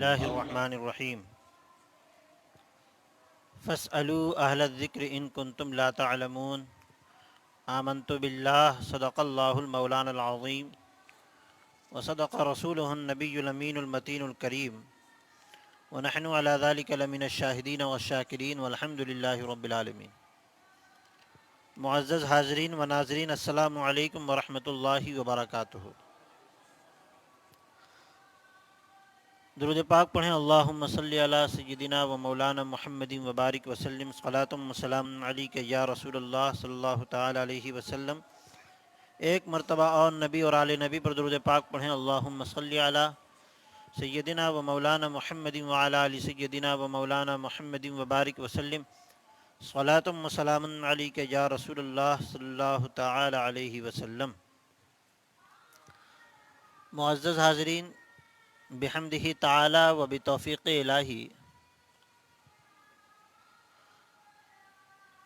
اللہ الرحمن الرحیم فاسألوا اہل الذکر ان کنتم لا تعلمون آمنت باللہ صدق اللہ المولانا العظیم وصدق رسولہ النبی الامین المتین الکریم ونحن على ذلك لمن الشاہدین والشاکرین والحمد للہ رب العالمین۔ معزز حاضرین و ناظرین، السلام علیکم ورحمۃ اللہ وبرکاتہ۔ درود پاک پڑھیں۔ اللہم صلی علی سیدنا و مولانا محمد وبارک وسلم، صلاۃ و سلام علیک یا رسول اللہ صلی اللہ تعالی علیہ وسلم۔ ایک مرتبہ اور نبی اور آل نبی پر درود پاک پڑھیں۔ اللہم صلی علی سیدنا و مولانا محمد وعلی آل سیدنا و مولانا محمد وبارک وسلم، صلاۃ و سلام علیک یا رسول اللہ صلی اللہ تعالی علیہ وسلم۔ معزز حاضرین، بحمدہ تعالی و بتوفیق الہی،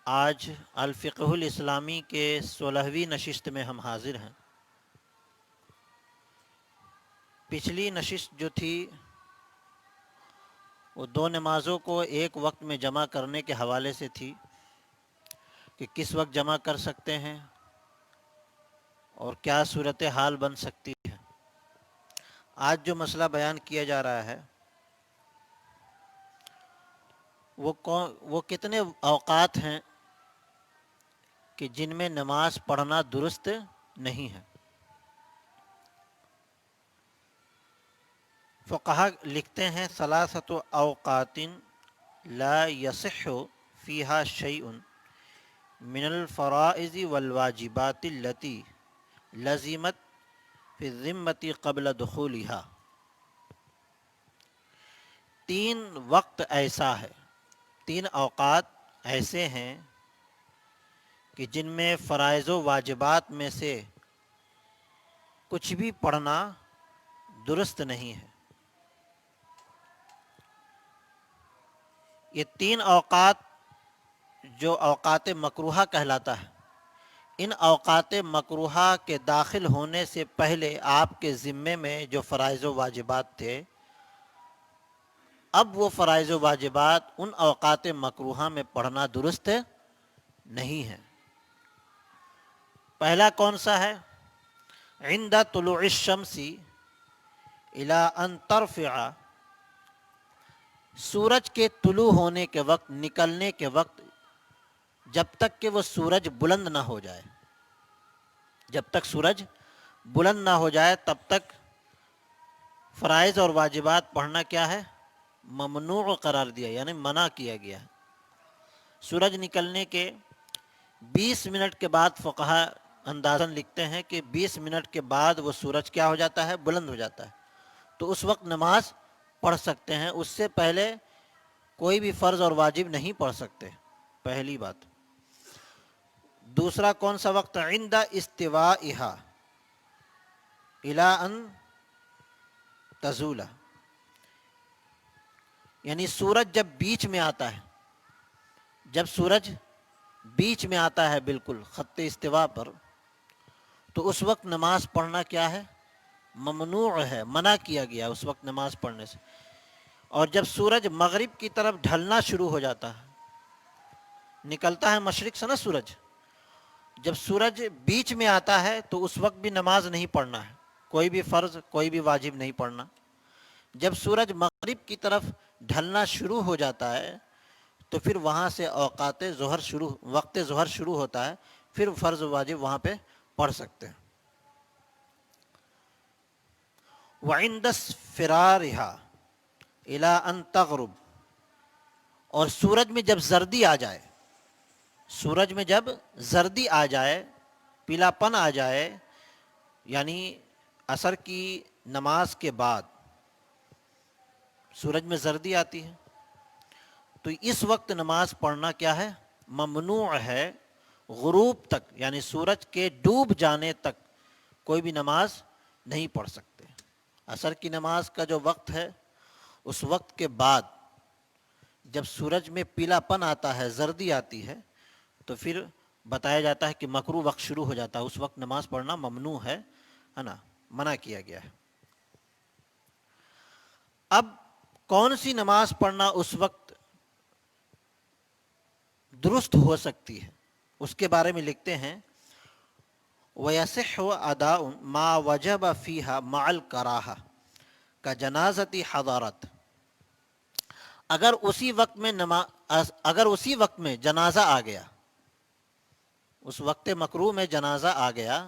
آج الفقہ الاسلامی کے 16ویں نشست میں ہم حاضر ہیں۔ پچھلی نشست جو تھی وہ دو نمازوں کو ایک وقت میں جمع کرنے کے حوالے سے تھی کہ کس وقت جمع کر سکتے ہیں اور کیا صورتحال بن سکتی ہے۔ آج جو مسئلہ بیان کیا جا رہا ہے وہ کتنے اوقات ہیں کہ جن میں نماز پڑھنا درست نہیں ہے۔ فقہا لکھتے ہیں ثلاثۃ اوقات لا یصح فیہا شیء من الفرائض والواجبات التي لزمت فی الذمۃ قبل دخولها۔ تین وقت ایسا ہے، تین اوقات ایسے ہیں کہ جن میں فرائض و واجبات میں سے کچھ بھی پڑھنا درست نہیں ہے۔ یہ تین اوقات جو اوقات مکروہہ کہلاتا ہے، ان اوقات مکروہہ کے داخل ہونے سے پہلے آپ کے ذمے میں جو فرائض و واجبات تھے، اب وہ فرائض و واجبات ان اوقات مکروہہ میں پڑھنا درست نہیں ہے۔ پہلا کون سا ہے؟ عند طلوع الشمس الی ان ترفع، سورج کے طلوع ہونے کے وقت، نکلنے کے وقت، جب تک کہ وہ سورج بلند نہ ہو جائے، جب تک سورج بلند نہ ہو جائے تب تک فرائض اور واجبات پڑھنا کیا ہے؟ ممنوع قرار دیا، یعنی منع کیا گیا ہے۔ سورج نکلنے کے 20 منٹ کے بعد فقہا اندازاً لکھتے ہیں کہ 20 منٹ کے بعد وہ سورج کیا ہو جاتا ہے؟ بلند ہو جاتا ہے، تو اس وقت نماز پڑھ سکتے ہیں۔ اس سے پہلے کوئی بھی فرض اور واجب نہیں پڑھ سکتے، پہلی بات۔ دوسرا کون سا وقت؟ عند استوائها الی ان تزول، یعنی سورج جب بیچ میں آتا ہے، جب سورج بیچ میں آتا ہے بالکل خط استوا پر، تو اس وقت نماز پڑھنا کیا ہے؟ ممنوع ہے، منع کیا گیا اس وقت نماز پڑھنے سے۔ اور جب سورج مغرب کی طرف ڈھلنا شروع ہو جاتا ہے، نکلتا ہے مشرق سے نا سورج، جب سورج بیچ میں آتا ہے تو اس وقت بھی نماز نہیں پڑھنا ہے، کوئی بھی فرض کوئی بھی واجب نہیں پڑھنا۔ جب سورج مغرب کی طرف ڈھلنا شروع ہو جاتا ہے تو پھر وہاں سے اوقات ظہر شروع، وقت ظہر شروع ہوتا ہے، پھر فرض واجب وہاں پہ پڑھ سکتے ہیں۔ وعند اصفرارها الی ان تغرب، اور سورج میں جب زردی آ جائے، سورج میں جب زردی آ جائے، پیلا پن آ جائے، یعنی عصر کی نماز کے بعد سورج میں زردی آتی ہے، تو اس وقت نماز پڑھنا کیا ہے؟ ممنوع ہے۔ غروب تک، یعنی سورج کے ڈوب جانے تک کوئی بھی نماز نہیں پڑھ سکتے۔ عصر کی نماز کا جو وقت ہے، اس وقت کے بعد جب سورج میں پیلا پن آتا ہے، زردی آتی ہے، تو پھر بتایا جاتا ہے کہ مکروہ وقت شروع ہو جاتا ہے، اس وقت نماز پڑھنا ممنوع ہے نا، منع کیا گیا ہے۔ اب کون سی نماز پڑھنا اس وقت درست ہو سکتی ہے، اس کے بارے میں لکھتے ہیں وَيَصِحُّ أَدَاءٌ مَا وَجَبَ فِيهَا مَعَ الْكَرَاهَةِ كَجَنَازَةِ حَضَرَتْ۔ اگر اسی وقت میں جنازہ آ گیا، اس وقت مکروہ میں جنازہ آ گیا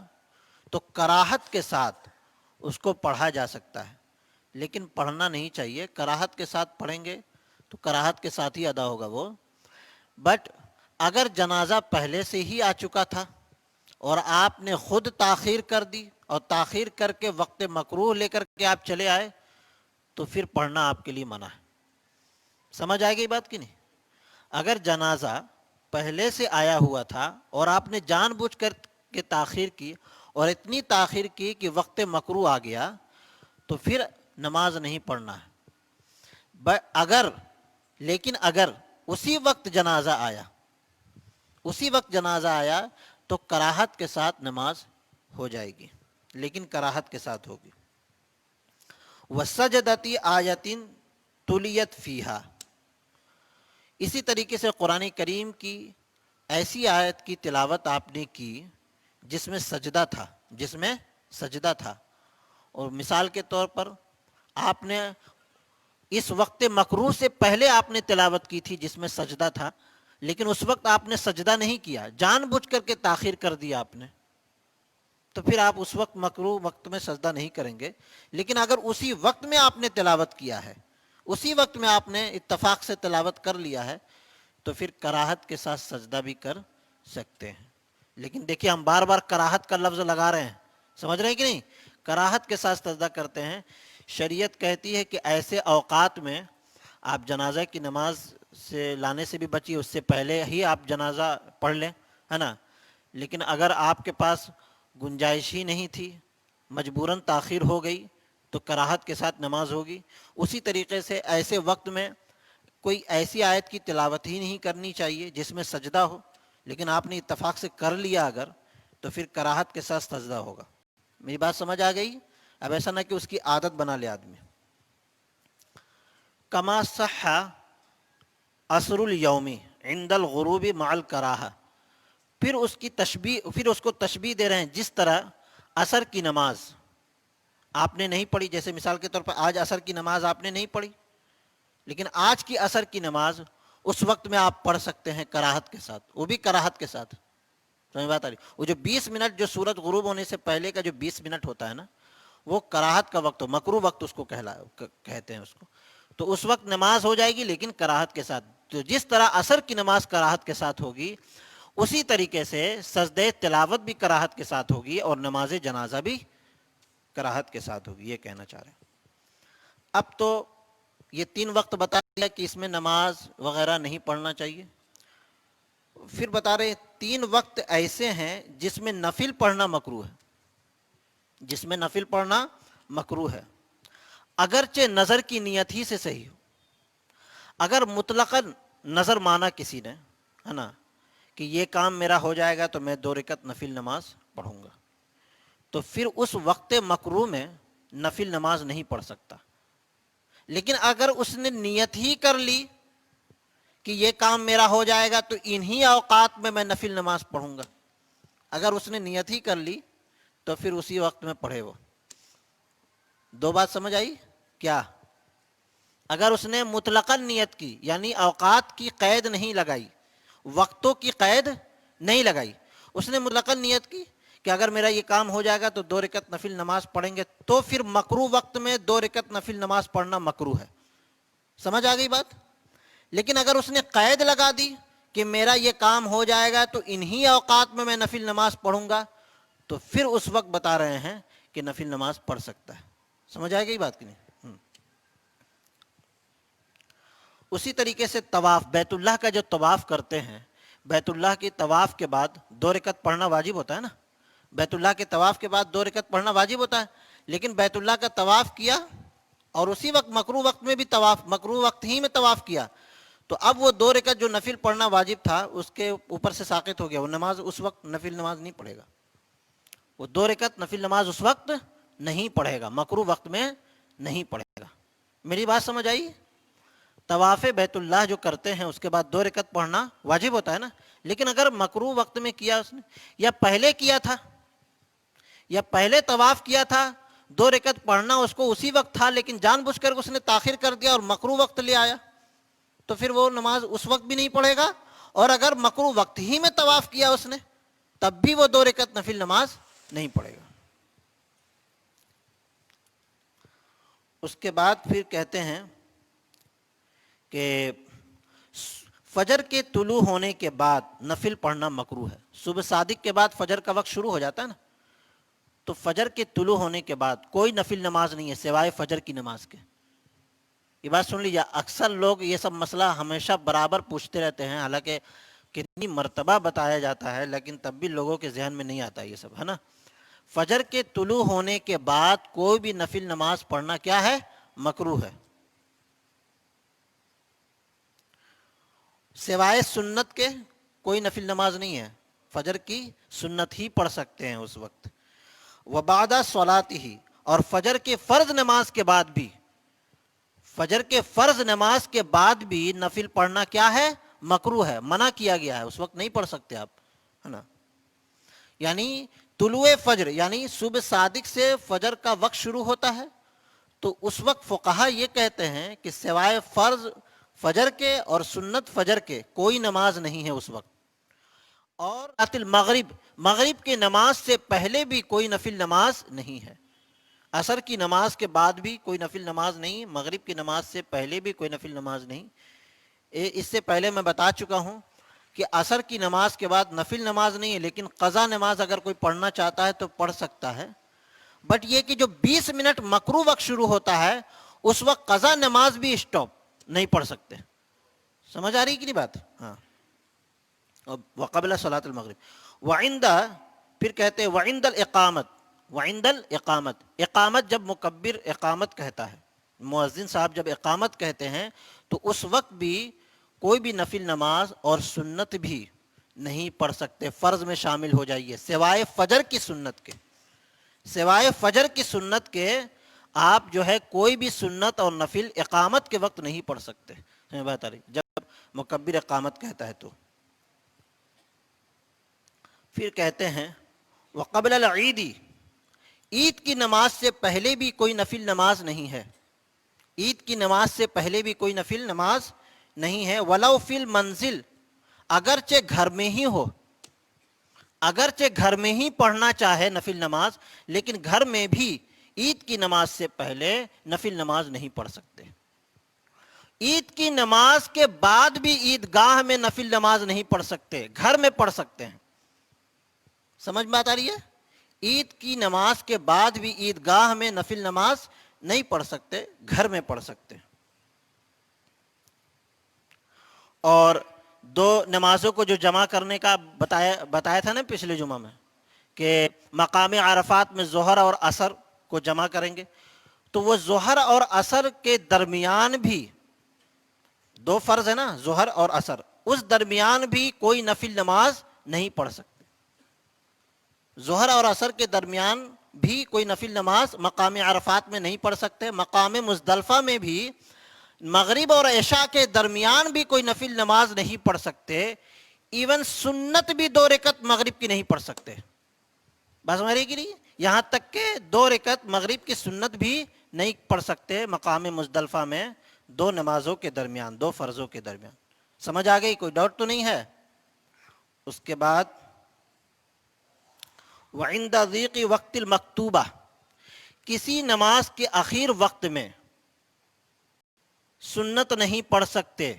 تو کراہت کے ساتھ اس کو پڑھا جا سکتا ہے، لیکن پڑھنا نہیں چاہیے۔ کراہت کے ساتھ پڑھیں گے تو کراہت کے ساتھ ہی ادا ہوگا وہ۔ بٹ اگر جنازہ پہلے سے ہی آ چکا تھا اور آپ نے خود تاخیر کر دی اور تاخیر کر کے وقت مکروہ لے کر کے آپ چلے آئے تو پھر پڑھنا آپ کے لیے منع ہے۔ سمجھ آئے گی بات کہ نہیں؟ اگر جنازہ پہلے سے آیا ہوا تھا اور آپ نے جان بوجھ کر کے تاخیر کی اور اتنی تاخیر کی کہ وقت مکروہ آ گیا تو پھر نماز نہیں پڑھنا ہے۔ لیکن اگر اسی وقت جنازہ آیا تو کراہت کے ساتھ نماز ہو جائے گی، لیکن کراہت کے ساتھ ہوگی۔ وَسَجَدَةِ آیَةٍ تُلِیَتْ فِیہا، اسی طریقے سے قرآن کریم کی ایسی آیت کی تلاوت آپ نے کی جس میں سجدہ تھا، اور مثال کے طور پر آپ نے اس وقت مکروہ سے پہلے آپ نے تلاوت کی تھی جس میں سجدہ تھا، لیکن اس وقت آپ نے سجدہ نہیں کیا، جان بوجھ کر کے تاخیر کر دیا آپ نے، تو پھر آپ اس وقت مکروہ وقت میں سجدہ نہیں کریں گے۔ لیکن اگر اسی وقت میں آپ نے تلاوت کیا ہے، اسی وقت میں آپ نے اتفاق سے تلاوت کر لیا ہے، تو پھر کراہت کے ساتھ سجدہ بھی کر سکتے ہیں۔ لیکن دیکھیے ہم بار بار کراہت کا لفظ لگا رہے ہیں، سمجھ رہے ہیں کہ نہیں؟ کراہت کے ساتھ سجدہ کرتے ہیں۔ شریعت کہتی ہے کہ ایسے اوقات میں آپ جنازہ کی نماز سے لانے سے بھی بچیے، اس سے پہلے ہی آپ جنازہ پڑھ لیں، ہے نا۔ لیکن اگر آپ کے پاس گنجائش ہی نہیں تھی، مجبوراً تاخیر ہو گئی، تو کراہت کے ساتھ نماز ہوگی۔ اسی طریقے سے ایسے وقت میں کوئی ایسی آیت کی تلاوت ہی نہیں کرنی چاہیے جس میں سجدہ ہو، لیکن آپ نے اتفاق سے کر لیا اگر، تو پھر کراہت کے ساتھ سجدہ ہوگا۔ میری بات سمجھ آ گئی؟ اب ایسا نہ کہ اس کی عادت بنا لے آدمی۔ کما صح عصر الیوم عند الغروب مع الکراہہ، پھر اس کو تشبیہ دے رہے ہیں، جس طرح عصر کی نماز آپ نے نہیں پڑھی، جیسے مثال کے طور پر آج عصر کی نماز آپ نے نہیں پڑھی، لیکن آج کی عصر کی نماز اس وقت میں آپ پڑھ سکتے ہیں کراہت کے ساتھ، وہ بھی کراہت کے ساتھ۔ سمجھ بات آ رہی؟ وہ جو 20 منٹ جو سورج غروب ہونے سے پہلے کا جو 20 منٹ ہوتا ہے نا، وہ کراہت کا وقت ہو، مکروہ وقت اس کو کہتے ہیں اس کو، تو اس وقت نماز ہو جائے گی لیکن کراہت کے ساتھ۔ تو جس طرح عصر کی نماز کراہت کے ساتھ ہوگی، اسی طریقے سے سجدہ تلاوت بھی کراہت کے ساتھ ہوگی اور نماز جنازہ بھی کراہت کے ساتھ ہوگی، یہ کہنا چاہ رہے ہیں۔ اب تو یہ 3 وقت بتا دیا کہ اس میں نماز وغیرہ نہیں پڑھنا چاہیے۔ پھر بتا رہے 3 وقت ایسے ہیں جس میں نفل پڑھنا مکروہ ہے، اگرچہ نظر کی نیت ہی سے صحیح ہو۔ اگر مطلقاً نظر مانا کسی نے، ہے نا، کہ یہ کام میرا ہو جائے گا تو میں 2 رکعت نفل نماز پڑھوں گا، تو پھر اس وقت مکروہ میں نفل نماز نہیں پڑھ سکتا۔ لیکن اگر اس نے نیت ہی کر لی کہ یہ کام میرا ہو جائے گا تو انہی اوقات میں نفل نماز پڑھوں گا، اگر اس نے نیت ہی کر لی تو پھر اسی وقت میں پڑھے وہ۔ 2 بات سمجھ آئی کیا؟ اگر اس نے مطلقاً نیت کی، یعنی اوقات کی قید نہیں لگائی، وقتوں کی قید نہیں لگائی، اس نے مطلقاً نیت کی کہ اگر میرا یہ کام ہو جائے گا تو 2 رکعت نفل نماز پڑھیں گے، تو پھر مکروہ وقت میں 2 رکعت نفل نماز پڑھنا مکروہ ہے۔ سمجھ آ گئی بات؟ لیکن اگر اس نے قید لگا دی کہ میرا یہ کام ہو جائے گا تو انہی اوقات میں نفل نماز پڑھوں گا، تو پھر اس وقت بتا رہے ہیں کہ نفل نماز پڑھ سکتا ہے۔ سمجھ آ گئی بات کہ نہیں؟ اسی طریقے سے طواف، بیت اللہ کا جو طواف کرتے ہیں، بیت اللہ کے طواف کے بعد 2 رکعت پڑھنا واجب ہوتا ہے نا، بیت اللہ کے طواف کے بعد 2 رکعت پڑھنا واجب ہوتا ہے، لیکن بیت اللہ کا طواف کیا اور اسی وقت مکروہ وقت میں بھی مکروہ وقت ہی میں طواف کیا، تو اب وہ 2 رکعت جو نفل پڑھنا واجب تھا اس کے اوپر سے ساقط ہو گیا، وہ نماز اس وقت نفل نماز نہیں پڑھے گا، وہ 2 رکعت نفل نماز اس وقت نہیں پڑھے گا، مکروہ وقت میں نہیں پڑھے گا۔ میری بات سمجھ آئی؟ طواف بیت اللہ جو کرتے ہیں اس کے بعد 2 رکعت پڑھنا واجب ہوتا ہے نا، لیکن اگر مکروہ وقت میں کیا اس نے، یا پہلے کیا تھا، یا پہلے طواف کیا تھا، 2 رکعت پڑھنا اس کو اسی وقت تھا، لیکن جان بوجھ کر اس نے تاخیر کر دیا اور مکروہ وقت لے آیا، تو پھر وہ نماز اس وقت بھی نہیں پڑھے گا، اور اگر مکروہ وقت ہی میں طواف کیا اس نے تب بھی وہ 2 رکعت نفل نماز نہیں پڑھے گا۔ اس کے بعد پھر کہتے ہیں کہ فجر کے طلوع ہونے کے بعد نفل پڑھنا مکروہ ہے۔ صبح صادق کے بعد فجر کا وقت شروع ہو جاتا ہے نا، تو فجر کے طلوع ہونے کے بعد کوئی نفل نماز نہیں ہے سوائے فجر کی نماز کے۔ یہ بات سن لیجیے، اکثر لوگ یہ سب مسئلہ ہمیشہ برابر پوچھتے رہتے ہیں، حالانکہ کتنی مرتبہ بتایا جاتا ہے لیکن تب بھی لوگوں کے ذہن میں نہیں آتا یہ سب، ہے نا۔ فجر کے طلوع ہونے کے بعد کوئی بھی نفل نماز پڑھنا کیا ہے؟ مکروہ ہے، سوائے سنت کے کوئی نفل نماز نہیں ہے، فجر کی سنت ہی پڑھ سکتے ہیں اس وقت۔ وبعد صلاتہ، اور فجر کے فرض نماز کے بعد بھی، فجر کے فرض نماز کے بعد بھی نفل پڑھنا کیا ہے؟ مکروہ ہے، منع کیا گیا ہے، اس وقت نہیں پڑھ سکتے آپ، ہے نا۔ یعنی طلوع فجر یعنی صبح صادق سے فجر کا وقت شروع ہوتا ہے، تو اس وقت فقہا یہ کہتے ہیں کہ سوائے فرض فجر کے اور سنت فجر کے کوئی نماز نہیں ہے اس وقت، اور المغرب، مغرب کی نماز سے پہلے بھی کوئی نفل نماز نہیں ہے، عصر کی نماز کے بعد بھی کوئی نفل نماز نہیں، مغرب کی نماز سے پہلے بھی کوئی نفل نماز نہیں۔ اس سے پہلے میں بتا چکا ہوں کہ عصر کی نماز کے بعد نفل نماز نہیں ہے، لیکن قضا نماز اگر کوئی پڑھنا چاہتا ہے تو پڑھ سکتا ہے، بٹ یہ کہ جو 20 منٹ مکروہ وقت شروع ہوتا ہے اس وقت قضا نماز بھی اسٹاپ نہیں پڑھ سکتے۔ سمجھ آ رہی کہ نہیں بات؟ ہاں۔ وقبل صلاۃ المغرب وعند، پھر کہتے ہیں وعند الاقامت، وعند الاقامت، اقامت جب مکبر اقامت کہتا ہے، مؤذن صاحب جب اقامت کہتے ہیں تو اس وقت بھی کوئی بھی نفل نماز اور سنت بھی نہیں پڑھ سکتے، فرض میں شامل ہو جائیے، سوائے فجر کی سنت کے، سوائے فجر کی سنت کے آپ جو ہے کوئی بھی سنت اور نفل اقامت کے وقت نہیں پڑھ سکتے۔ بات آ رہی جب مکبر اقامت کہتا ہے تو۔ پھر کہتے ہیں وقبل العید، عید کی نماز سے پہلے بھی کوئی نفل نماز نہیں ہے، عید کی نماز سے پہلے بھی کوئی نفل نماز نہیں ہے، ولو فی المنزل، اگرچہ گھر میں ہی ہو، اگرچہ گھر میں ہی پڑھنا چاہے نفل نماز، لیکن گھر میں بھی عید کی نماز سے پہلے نفل نماز نہیں پڑھ سکتے۔ عید کی نماز کے بعد بھی عیدگاہ میں نفل نماز نہیں پڑھ سکتے، گھر میں پڑھ سکتے ہیں۔ سمجھ بات آ رہی ہے؟ عید کی نماز کے بعد بھی عیدگاہ میں نفل نماز نہیں پڑھ سکتے، گھر میں پڑھ سکتے۔ اور 2 نمازوں کو جو جمع کرنے کا بتایا تھا نا پچھلے جمعہ میں، کہ مقام عرفات میں ظہر اور عصر کو جمع کریں گے، تو وہ ظہر اور عصر کے درمیان بھی 2 فرض ہے نا، ظہر اور عصر، اس درمیان بھی کوئی نفل نماز نہیں پڑھ سکتے۔ ظہر اور عصر کے درمیان بھی کوئی نفل نماز مقام عرفات میں نہیں پڑھ سکتے، مقام مزدلفہ میں بھی، مغرب اور عشاء کے درمیان بھی کوئی نفل نماز نہیں پڑھ سکتے، ایون سنت بھی 2 رکعت مغرب کی نہیں پڑھ سکتے۔ بات سمجھ رہی کہ نہیں؟ یہاں تک کہ 2 رکعت مغرب کی سنت بھی نہیں پڑھ سکتے مقام مزدلفہ میں، 2 نمازوں کے درمیان، 2 فرضوں کے درمیان۔ سمجھ آ گئی؟ کوئی ڈاؤٹ تو نہیں ہے؟ اس کے بعد وعند ضیق وقت المکتوبہ، کسی نماز کے آخر وقت میں سنت نہیں پڑھ سکتے،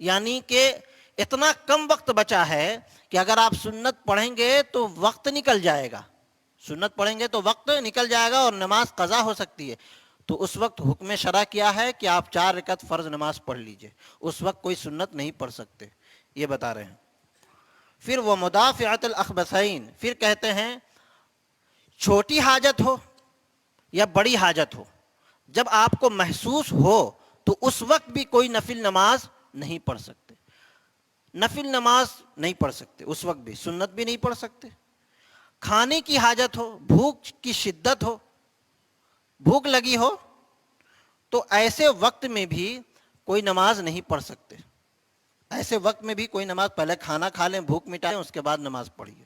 یعنی کہ اتنا کم وقت بچا ہے کہ اگر آپ سنت پڑھیں گے تو وقت نکل جائے گا، سنت پڑھیں گے تو وقت نکل جائے گا اور نماز قضا ہو سکتی ہے، تو اس وقت حکم شرع کیا ہے کہ آپ 4 رکعت فرض نماز پڑھ لیجئے، اس وقت کوئی سنت نہیں پڑھ سکتے، یہ بتا رہے ہیں۔ پھر وہ مدافعۃ الاخبثین، پھر کہتے ہیں چھوٹی حاجت ہو یا بڑی حاجت ہو، جب آپ کو محسوس ہو تو اس وقت بھی کوئی نفل نماز نہیں پڑھ سکتے، نفل نماز نہیں پڑھ سکتے اس وقت بھی، سنت بھی نہیں پڑھ سکتے۔ کھانے کی حاجت ہو، بھوک کی شدت ہو، بھوک لگی ہو، تو ایسے وقت میں بھی کوئی نماز نہیں پڑھ سکتے. ایسے وقت میں بھی کوئی نماز، پہلے کھانا کھا لیں، بھوک مٹا لیں، اس کے بعد نماز پڑھیے.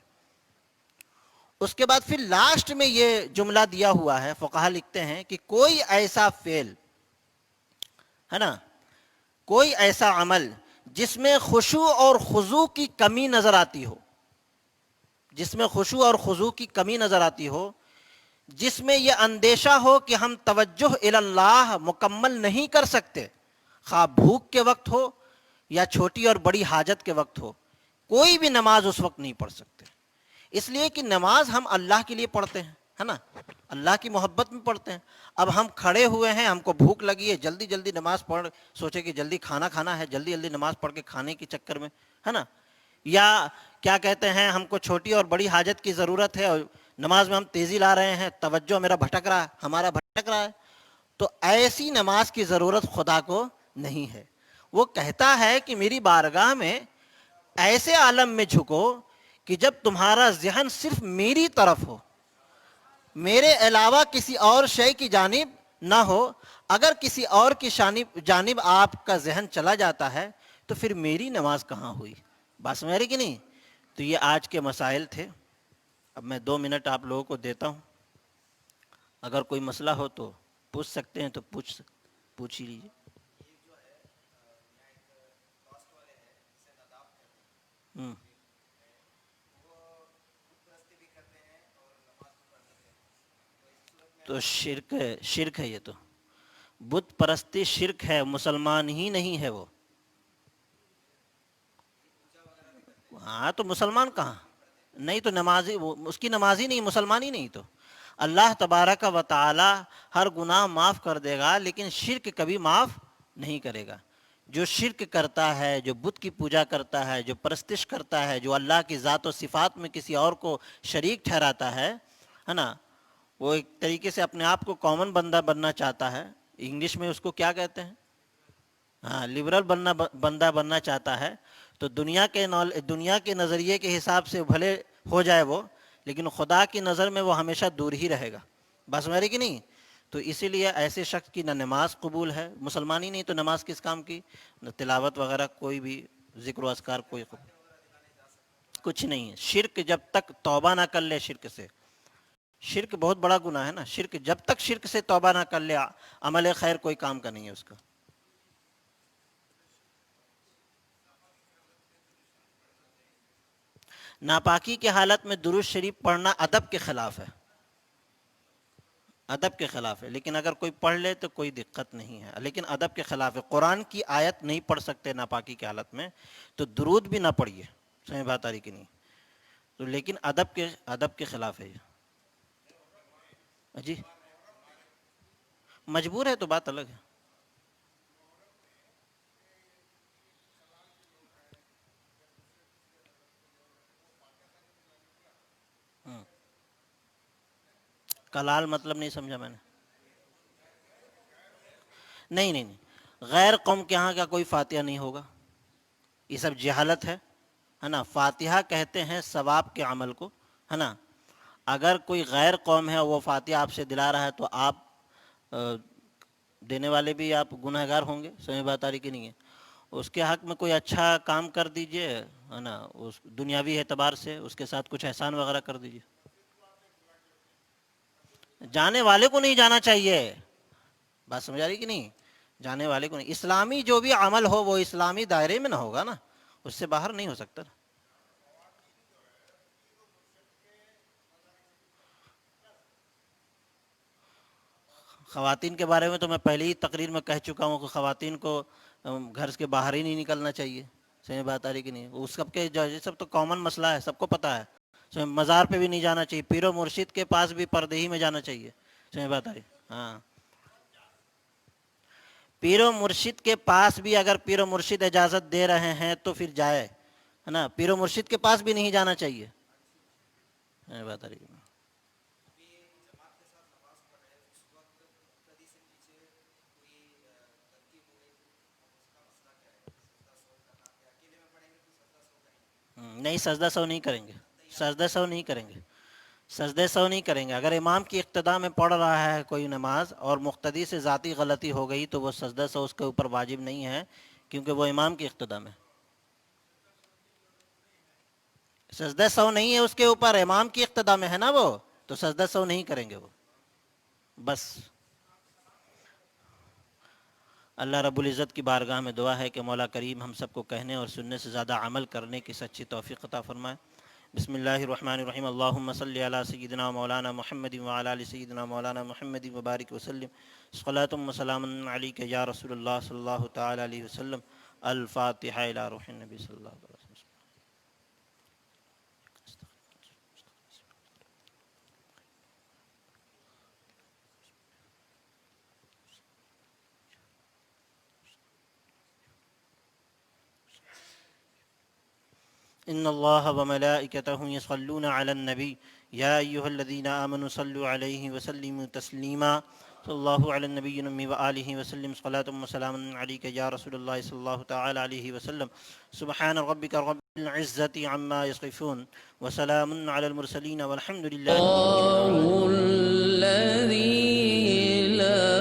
اس کے بعد پھر لاسٹ میں یہ جملہ دیا ہوا ہے، فقہا لکھتے ہیں کہ کوئی ایسا فعل ہے نا، کوئی ایسا عمل جس میں خشوع اور خضوع کی کمی نظر آتی ہو، جس میں خشوع اور خضوع کی کمی نظر آتی ہو، جس میں یہ اندیشہ ہو کہ ہم توجہ اللہ مکمل نہیں کر سکتے، خواہ بھوک کے وقت ہو یا چھوٹی اور بڑی حاجت کے وقت ہو، کوئی بھی نماز اس وقت نہیں پڑھ سکتے. اس لیے کہ نماز ہم اللہ کے لیے پڑھتے ہیں، ہے نا، اللہ کی محبت میں پڑھتے ہیں. اب ہم کھڑے ہوئے ہیں، ہم کو بھوک لگی ہے، جلدی جلدی نماز پڑھ، سوچے کہ جلدی کھانا کھانا ہے، جلدی جلدی نماز پڑھ کے کھانے کے چکر میں، ہے نا، یا کیا کہتے ہیں ہم کو چھوٹی اور بڑی حاجت کی ضرورت ہے اور نماز میں ہم تیزی لا رہے ہیں، توجہ میرا بھٹک رہا ہے، ہمارا بھٹک رہا ہے، تو ایسی نماز کی ضرورت خدا کو نہیں ہے. وہ کہتا ہے کہ میری بارگاہ میں ایسے عالم میں جھکو کہ جب تمہارا ذہن صرف میری طرف ہو، میرے علاوہ کسی اور شے کی جانب نہ ہو. اگر کسی اور کی جانب آپ کا ذہن چلا جاتا ہے تو پھر میری نماز کہاں ہوئی؟ بات سمجھ رہی کہ نہیں؟ تو یہ آج کے مسائل تھے. اب میں 2 منٹ آپ لوگوں کو دیتا ہوں، اگر کوئی مسئلہ ہو تو پوچھ سکتے ہیں، تو پوچھ ہی لیجیے. ہوں. تو شرک ہے، یہ تو بت پرستی شرک ہے، مسلمان ہی نہیں ہے وہ. ہاں تو مسلمان کہاں؟ نہیں تو نمازی، اس کی نمازی نہیں، مسلمان ہی نہیں. تو اللہ تبارک و تعالی ہر گناہ معاف کر دے گا، لیکن شرک کبھی معاف نہیں کرے گا. جو شرک کرتا ہے، جو بت کی پوجا کرتا ہے، جو پرستش کرتا ہے، جو اللہ کی ذات و صفات میں کسی اور کو شریک ٹھہراتا ہے نا، وہ ایک طریقے سے اپنے آپ کو کامن بندہ بننا چاہتا ہے. انگلش میں اس کو کیا کہتے ہیں؟ ہاں، لبرل بندہ بننا چاہتا ہے. تو دنیا کے نظریے کے حساب سے بھلے ہو جائے وہ، لیکن خدا کی نظر میں وہ ہمیشہ دور ہی رہے گا. بس میری کہ نہیں؟ تو اسی لیے ایسے شخص کی نہ نماز قبول ہے، مسلمان ہی نہیں تو نماز کس کام کی، نہ تلاوت وغیرہ، کوئی بھی ذکر و اذکار کوئی کچھ نہیں ہے. شرک جب تک توبہ نہ کر لے شرک سے، شرک بہت بڑا گناہ ہے نا. شرک جب تک شرک سے توبہ نہ کر لے، عمل خیر کوئی کام کا نہیں ہے اس کا. ناپاکی کی حالت میں درود شریف پڑھنا ادب کے خلاف ہے، ادب کے خلاف ہے. لیکن اگر کوئی پڑھ لے تو کوئی دقت نہیں ہے، لیکن ادب کے خلاف ہے. قرآن کی آیت نہیں پڑھ سکتے ناپاکی کی حالت میں، تو درود بھی نہ پڑھیے. سمجھ بات آ رہی کہ نہیں؟ تو لیکن ادب کے خلاف ہے یہ. جی، مجبور ہے تو بات الگ ہے. کلال مطلب نہیں سمجھا میں نے. نہیں نہیں نہیں، غیر قوم کے ہاں کا کوئی فاتحہ نہیں ہوگا، یہ سب جہالت ہے نا. فاتحہ کہتے ہیں ثواب کے عمل کو، ہے نا. اگر کوئی غیر قوم ہے وہ فاتحہ آپ سے دلا رہا ہے تو آپ دینے والے بھی آپ گنہگار ہوں گے. سمجھ بات آ رہی کہ نہیں ہے؟ اس کے حق میں کوئی اچھا کام کر دیجئے، ہے نا، اس دنیاوی اعتبار سے اس کے ساتھ کچھ احسان وغیرہ کر دیجئے. جانے والے کو نہیں جانا چاہیے. بات سمجھ آ رہی کہ نہیں؟ جانے والے کو نہیں. اسلامی جو بھی عمل ہو وہ اسلامی دائرے میں نہ ہوگا نا، اس سے باہر نہیں ہو سکتا. خواتین کے بارے میں تو میں پہلے ہی تقریر میں کہہ چکا ہوں کہ خواتین کو گھر کے باہر ہی نہیں نکلنا چاہیے. سمجھ بات آ رہی کہ نہیں؟ اس سب کے یہ سب تو کامن مسئلہ ہے، سب کو پتہ ہے. مزار پہ بھی نہیں جانا چاہیے، پیر و مرشد کے پاس بھی پردے ہی میں جانا چاہیے. سمجھ بات آ رہی؟ ہاں، پیر و مرشد کے پاس بھی اگر پیر و مرشد اجازت دے رہے ہیں تو پھر جائے، ہے نا. پیر و مرشد کے پاس بھی نہیں جانا چاہیے. بات آ رہی ہے. نہیں، سجدہ سو نہیں کریں گے، سجدہ سو نہیں کریں گے. سجدہ سہو نہیں کریں گے. اگر امام کی اقتداء میں پڑھ رہا ہے کوئی نماز اور مقتدی سے ذاتی غلطی ہو گئی تو وہ سجدہ سہو اس کے اوپر واجب نہیں ہے، کیونکہ وہ امام کی اقتداء میں. سجدہ سہو نہیں ہے اس کے اوپر، امام کی اقتداء میں ہے نا وہ، تو سجدہ سہو نہیں کریں گے وہ. بس اللہ رب العزت کی بارگاہ میں دعا ہے کہ مولا کریم ہم سب کو کہنے اور سننے سے زیادہ عمل کرنے کی سچی توفیق عطا فرمائے. بسم اللہ الرحمن الرحیم. اللہم صلی علی سیدنا مولانا محمد وعلی آل سیدنا مولانا محمد وبارک وسلم. صلاۃ و سلام علیک یا رسول اللہ صلی اللہ تعالی علیہ وسلم. الفاتحہ الی روح النبی صلی اللہ علیہ وسلم. ان اللہ وملائکتہ یصلون علی النبی یا ایہا الذین آمنوا صلوا علیہ وسلموا تسلیما. صلی اللہ علی النبی الأمی وآلہ وسلم. صلاۃ و سلام علیک یا رسول اللہ صلی اللہ تعالی علیہ وسلم. سبحان ربک رب العزة عما یصفون وسلام علی المرسلین والحمد للہ رب العالمین. الله الذي لا